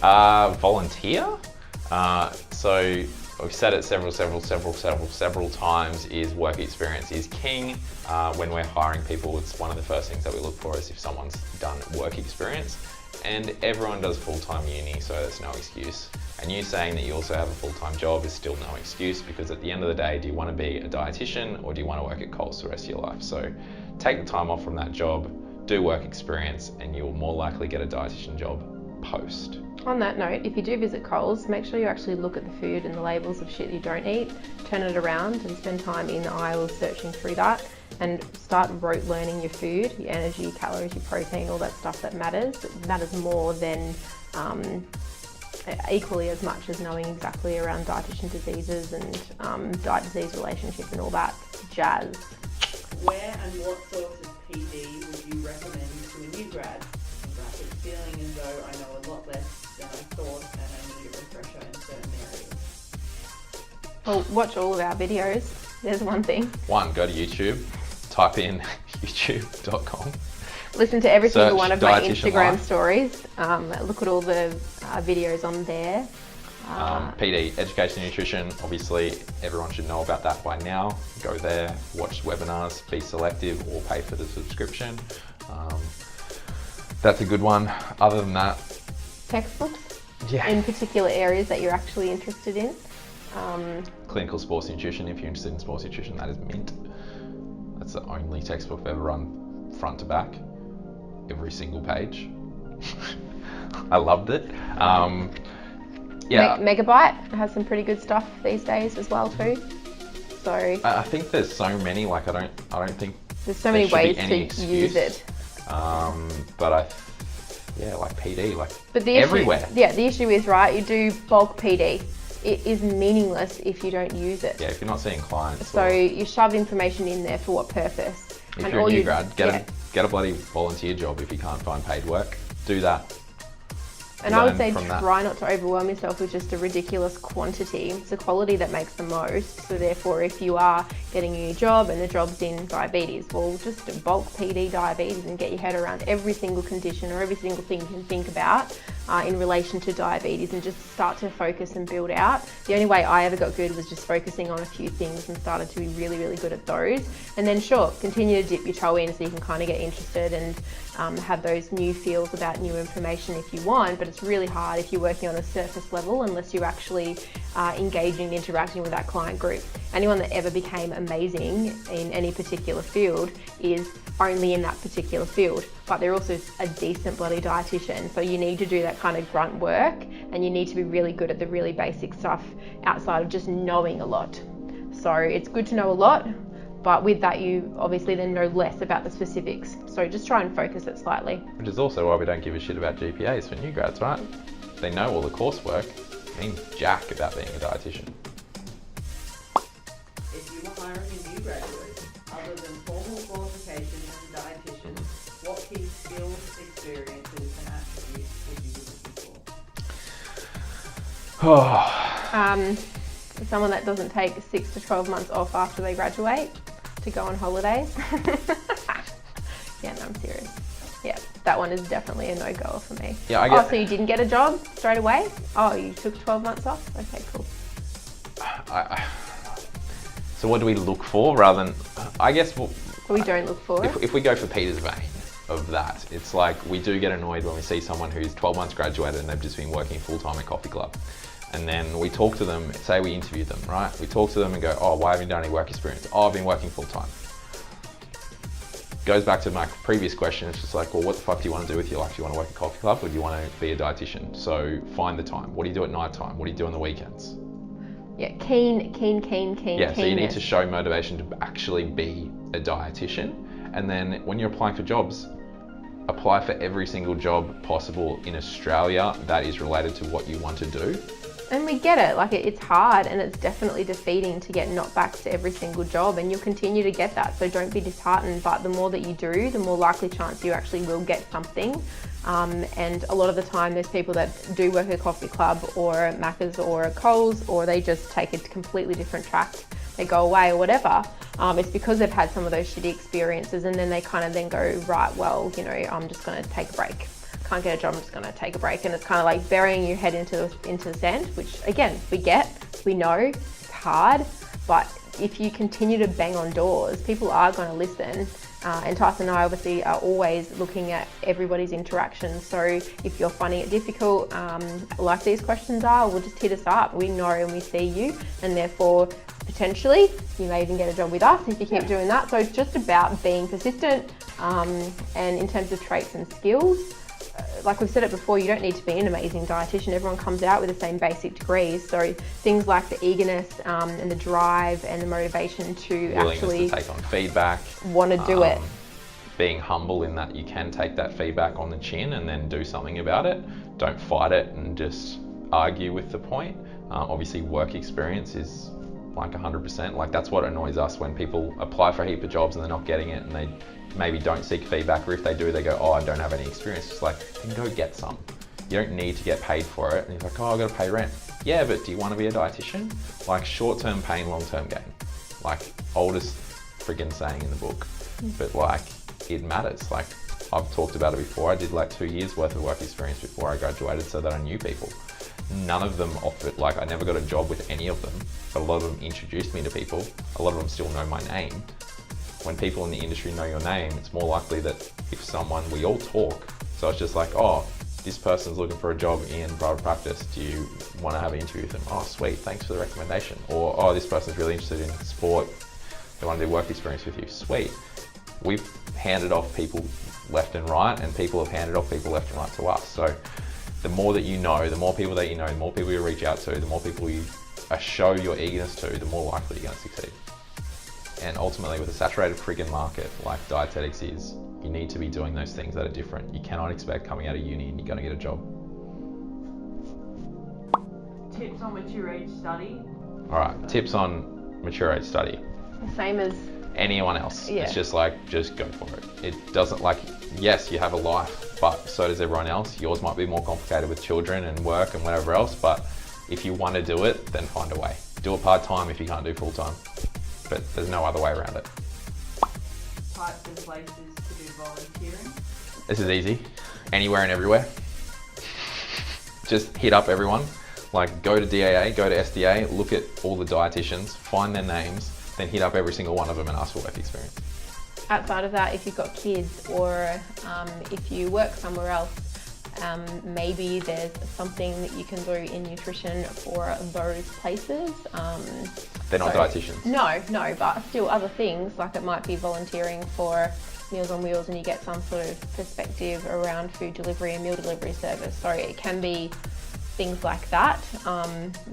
Volunteer. So we've said it several times, is work experience is king. When we're hiring people, it's one of the first things that we look for is if someone's done work experience. And everyone does full-time uni, so there's no excuse. And you saying that you also have a full-time job is still no excuse, because at the end of the day, do you want to be a dietitian or do you want to work at Coles the rest of your life? So take the time off from that job, do work experience, and you'll more likely get a dietitian job post. On that note, if you do visit Coles, make sure you actually look at the food and the labels of shit you don't eat, turn it around and spend time in the aisles searching through that, and start rote learning your food, your energy, your calories, your protein, all that stuff that matters. It matters more than equally as much as knowing exactly around dietitian diseases and diet disease relationship and all that jazz. Where and what source of PD would you recommend to a new grad? It's feeling as though I know a lot less than I thought and I need a refresher in certain areas. Well, watch all of our videos. There's one thing. One, go to YouTube, type in youtube.com. Listen to every single one of my Dietitian Instagram Life. stories. Look at all the videos on there. PD, education and nutrition, obviously everyone should know about that by now. Go there, watch webinars, be selective or pay for the subscription. That's a good one. Other than that, Textbooks yeah. in particular areas that you're actually interested in. Clinical sports nutrition, if you're interested in sports nutrition, that is mint. That's the only textbook I've ever run front to back, every single page. I loved it. Yeah. Megabyte has some pretty good stuff these days as well too. So I think there's so many, like I don't think there's so many ways to use it. But like PD, like but the everywhere. Issue, the issue is, right, you do bulk PD. It is meaningless if you don't use it. Yeah, if you're not seeing clients. So you shove information in there for what purpose? If you're a new grad, get a bloody volunteer job if you can't find paid work. Do that. And I would say try not to overwhelm yourself with just a ridiculous quantity. It's the quality that makes the most. So therefore, if you are getting a new job and the job's in diabetes, well, just bulk PD diabetes and get your head around every single condition or every single thing you can think about in relation to diabetes, and just start to focus and build out. The only way I ever got good was just focusing on a few things and started to be really, really good at those. And then sure, continue to dip your toe in so you can kind of get interested and have those new feels about new information if you want, but it's really hard if you're working on a surface level unless you're actually engaging and interacting with that client group. Anyone that ever became amazing in any particular field is only in that particular field, but they're also a decent bloody dietitian. So you need to do that kind of grunt work, and you need to be really good at the really basic stuff outside of just knowing a lot. So it's good to know a lot, but with that you obviously then know less about the specifics. So just try and focus it slightly. Which is also why we don't give a shit about GPAs for new grads, right? They know all the coursework. It means jack about being a dietitian. If you were hiring a new graduate, other than formal qualifications as a dietitian, what key skills, experiences and attributes would you be looking for? Someone that doesn't take 6 to 12 months off after they graduate to go on holidays. Yeah, no, I'm serious. Yeah, that one is definitely a no-goer for me. Yeah, I get. So you didn't get a job straight away? Oh, you took 12 months off? Okay, cool. So what do we look for rather than, I guess... We don't look for it. If we go for Peter's vein of that, it's like we do get annoyed when we see someone who's 12 months graduated and they've just been working full-time at Coffee Club. And then we talk to them, say we interview them, right? We talk to them and go, oh, why haven't you done any work experience? Oh, I've been working full-time. Goes back to my previous question. It's just like, well, what the fuck do you want to do with your life? Do you want to work at Coffee Club or do you want to be a dietitian? So find the time. What do you do at night time? What do you do on the weekends? Yeah, keen. Yeah, so you need to show motivation to actually be a dietitian. And then when you're applying for jobs, apply for every single job possible in Australia that is related to what you want to do. And we get it, like it's hard and it's definitely defeating to get knocked back to every single job, and you'll continue to get that, so don't be disheartened, but the more that you do, the more likely chance you actually will get something. And a lot of the time there's people that do work at a coffee club or at Macca's or at Coles, or they just take a completely different track, they go away or whatever. It's because they've had some of those shitty experiences, and then they kind of then go, right, well, you know, I'm just going to take a break. can't get a job, I'm just gonna take a break. And it's kind of like burying your head into the sand, which again, we know, it's hard, but if you continue to bang on doors, people are gonna listen. And Tyson and I obviously are always looking at everybody's interactions. So if you're finding it difficult, like these questions are, well, just hit us up. We know and we see you, and therefore potentially you may even get a job with us if you keep doing that. So it's just about being persistent, and in terms of traits and skills, like we've said it before, you don't need to be an amazing dietitian. Everyone comes out with the same basic degrees. So things like the eagerness and the drive and the motivation to actually to take on feedback, want to do it. Being humble in that you can take that feedback on the chin and then do something about it. Don't fight it and just argue with the point. Obviously work experience is like 100%. Like that's what annoys us when people apply for a heap of jobs and they're not getting it, and they maybe don't seek feedback, or if they do, they go, oh, I don't have any experience. It's like, then go get some. You don't need to get paid for it. And you're like, oh, I've got to pay rent. Yeah, but do you want to be a dietitian? Like short-term pain, long-term gain. Like oldest friggin' saying in the book. But like, it matters. Like I've talked about it before. I did like 2 years worth of work experience before I graduated so that I knew people. None of them offered, like I never got a job with any of them, but a lot of them introduced me to people. A lot of them still know my name. When people in the industry know your name, it's more likely that if we all talk. So it's just like, oh, this person's looking for a job in private practice. Do you want to have an interview with them? Oh, sweet, thanks for the recommendation. Or, oh, this person's really interested in sport. They want to do work experience with you. Sweet. We've handed off people left and right, and people have handed off people left and right to us. So the more that you know, the more people that you know, the more people you reach out to, the more people you show your eagerness to, the more likely you're going to succeed. And ultimately, with a saturated friggin' market like dietetics is, you need to be doing those things that are different. You cannot expect coming out of uni and you're going to get a job. Tips on mature age study? All right, tips on mature age study. Same as anyone else. Yeah. It's just like, just go for it. It doesn't like, yes, you have a life, but so does everyone else. Yours might be more complicated with children and work and whatever else, but if you want to do it, then find a way. Do it part-time if you can't do full-time. But there's no other way around it. Types of places to do volunteering? This is easy. Anywhere and everywhere. Just hit up everyone. Like go to DAA, go to SDA, look at all the dietitians, find their names, then hit up every single one of them and ask for work experience. Outside of that, if you've got kids or if you work somewhere else, maybe there's something that you can do in nutrition for those places. They're not dietitians. No, but still other things, like it might be volunteering for Meals on Wheels and you get some sort of perspective around food delivery and meal delivery service. So it can be things like that.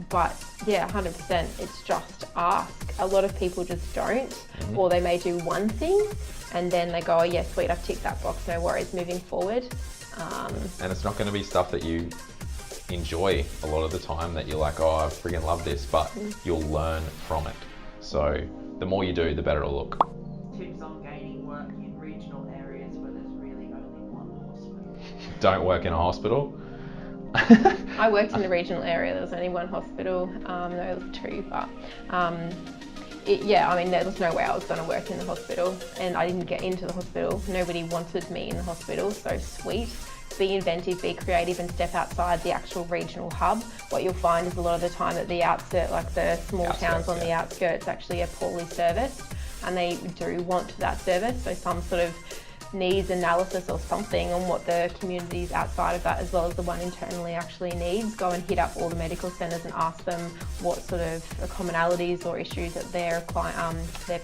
But yeah, 100%, it's just ask. A lot of people just don't, or they may do one thing and then they go, oh yeah, sweet, I've ticked that box, no worries, moving forward. And it's not going to be stuff that you enjoy a lot of the time, that you're like, oh, I friggin' love this, but you'll learn from it. So the more you do, the better it'll look. Tips on gaining work in regional areas where there's really only one hospital. Don't work in a hospital. I worked in the regional area, there was only one hospital, no, there was two, but there was no way I was going to work in the hospital, and I didn't get into the hospital. Nobody wanted me in the hospital, so sweet. Be inventive, be creative, and step outside the actual regional hub. What you'll find is a lot of the time at the outset, like the small towns on the outskirts, actually are poorly serviced, and they do want that service. So some sort of needs analysis or something on what the communities outside of that, as well as the one internally, actually needs. Go and hit up all the medical centres and ask them what sort of commonalities or issues that their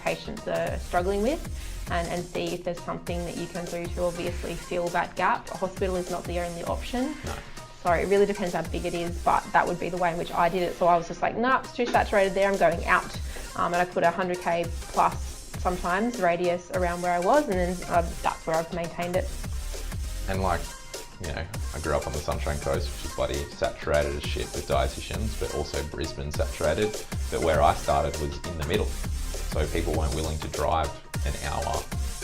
patients are struggling with, and see if there's something that you can do to obviously fill that gap. A hospital is not the only option. No. So it really depends how big it is, but that would be the way in which I did it. So I was just like, nah, it's too saturated there, I'm going out. And I put 100k plus sometimes radius around where I was, and then that's where I've maintained it. And like, you know, I grew up on the Sunshine Coast, which is bloody saturated as shit with dietitians, but also Brisbane saturated. But where I started was in the middle. So people weren't willing to drive an hour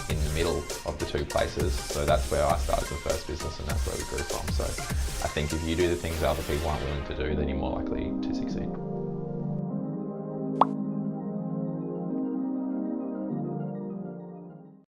in the middle of the two places. So that's where I started the first business, and that's where we grew from. So I think if you do the things other people aren't willing to do, then you're more likely to